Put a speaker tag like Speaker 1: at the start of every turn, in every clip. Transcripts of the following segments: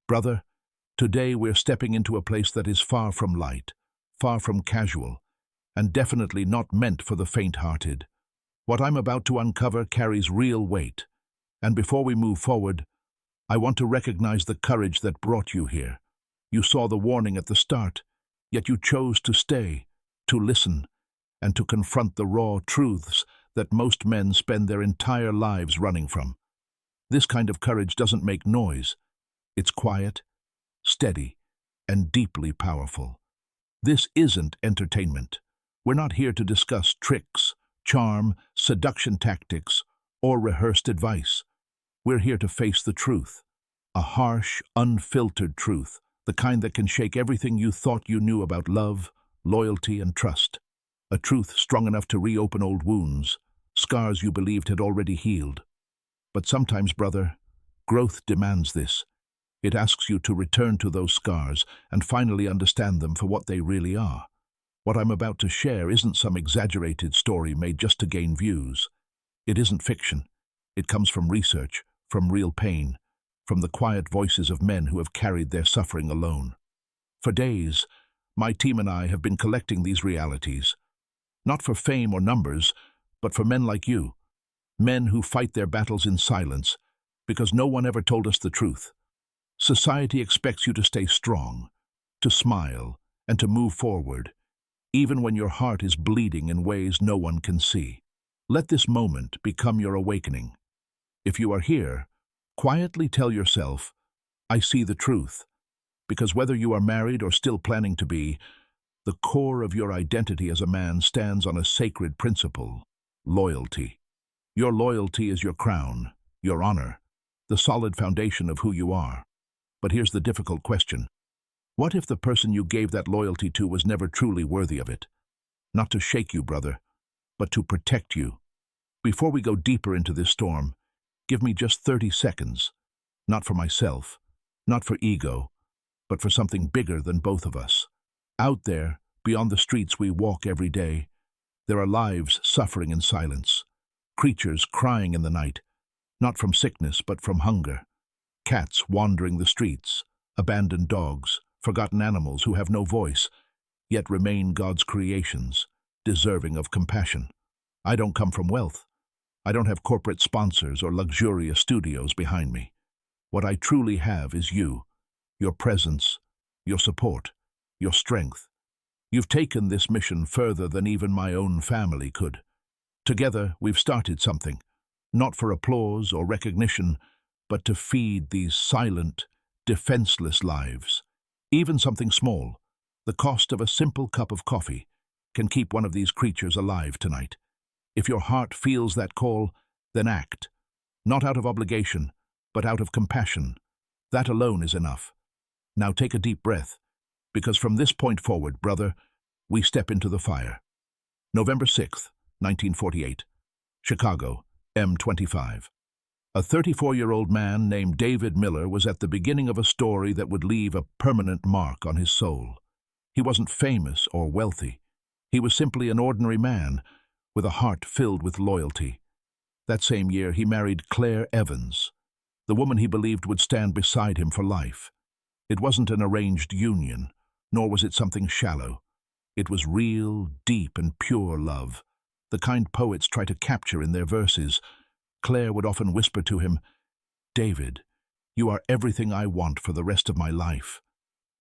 Speaker 1: Brother, today we're stepping into a place that is far from light, far from casual, and definitely not meant for the faint-hearted. What I'm about to uncover carries real weight, and before we move forward, I want to recognize the courage that brought you here. You saw the warning at the start, yet you chose to stay, to listen, and to confront the raw truths that most men spend their entire lives running from. This kind of courage doesn't make noise. It's quiet, steady, and deeply powerful. This isn't entertainment. We're not here to discuss tricks, charm, seduction tactics, or rehearsed advice. We're here to face the truth. A harsh, unfiltered truth, the kind that can shake everything you thought you knew about love, loyalty, and trust. A truth strong enough to reopen old wounds, scars you believed had already healed. But sometimes, brother, growth demands this. It asks you to return to those scars and finally understand them for what they really are. What I'm about to share isn't some exaggerated story made just to gain views. It isn't fiction. It comes from research, from real pain, from the quiet voices of men who have carried their suffering alone. For days, my team and I have been collecting these realities, not for fame or numbers, but for men like you, men who fight their battles in silence, because no one ever told us the truth. Society expects you to stay strong, to smile, and to move forward, even when your heart is bleeding in ways no one can see. Let this moment become your awakening. If you are here, quietly tell yourself, I see the truth, because whether you are married or still planning to be, the core of your identity as a man stands on a sacred principle: loyalty. Your loyalty is your crown, your honor, the solid foundation of who you are. But here's the difficult question. What if the person you gave that loyalty to was never truly worthy of it? Not to shake you, brother, but to protect you. Before we go deeper into this storm, give me just 30 seconds, not for myself, not for ego, but for something bigger than both of us. Out there, beyond the streets we walk every day, there are lives suffering in silence, creatures crying in the night, not from sickness but from hunger, cats wandering the streets, abandoned dogs, forgotten animals who have no voice, yet remain God's creations, deserving of compassion. I don't come from wealth. I don't have corporate sponsors or luxurious studios behind me. What I truly have is you, your presence, your support, your strength. You've taken this mission further than even my own family could. Together, we've started something, not for applause or recognition, but to feed these silent, defenseless lives. Even something small, the cost of a simple cup of coffee, can keep one of these creatures alive tonight. If your heart feels that call, then act. Not out of obligation, but out of compassion. That alone is enough. Now take a deep breath, because from this point forward, brother, we step into the fire. November 6th, 1948. Chicago, M25. A 34-year-old man named David Miller was at the beginning of a story that would leave a permanent mark on his soul. He wasn't famous or wealthy. He was simply an ordinary man with a heart filled with loyalty. That same year, he married Claire Evans, the woman he believed would stand beside him for life. It wasn't an arranged union, nor was it something shallow. It was real, deep, and pure love, the kind poets try to capture in their verses. Claire would often whisper to him, "David, you are everything I want for the rest of my life."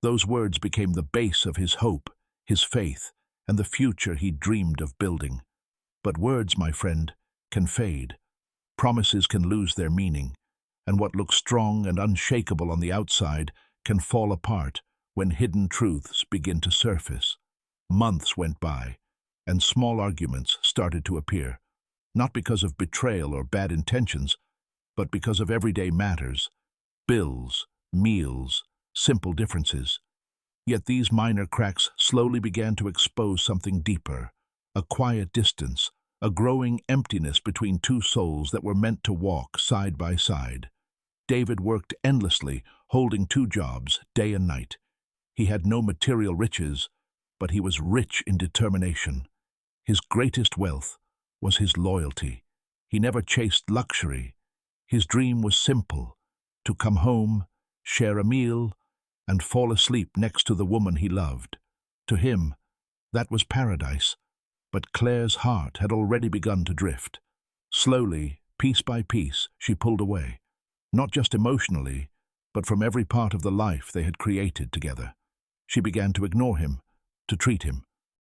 Speaker 1: Those words became the base of his hope, his faith, and the future he dreamed of building. But words, my friend, can fade. Promises can lose their meaning, and what looks strong and unshakable on the outside can fall apart when hidden truths begin to surface. Months went by, and small arguments started to appear, not because of betrayal or bad intentions, but because of everyday matters, bills, meals, simple differences. Yet these minor cracks slowly began to expose something deeper, a quiet distance, a growing emptiness between two souls that were meant to walk side by side. David worked endlessly, holding two jobs, day and night. He had no material riches, but he was rich in determination. His greatest wealth was his loyalty. He never chased luxury. His dream was simple: to come home, share a meal, and fall asleep next to the woman he loved. To him, that was paradise, but Claire's heart had already begun to drift. Slowly, piece by piece, she pulled away, not just emotionally, but from every part of the life they had created together. She began to ignore him, to treat him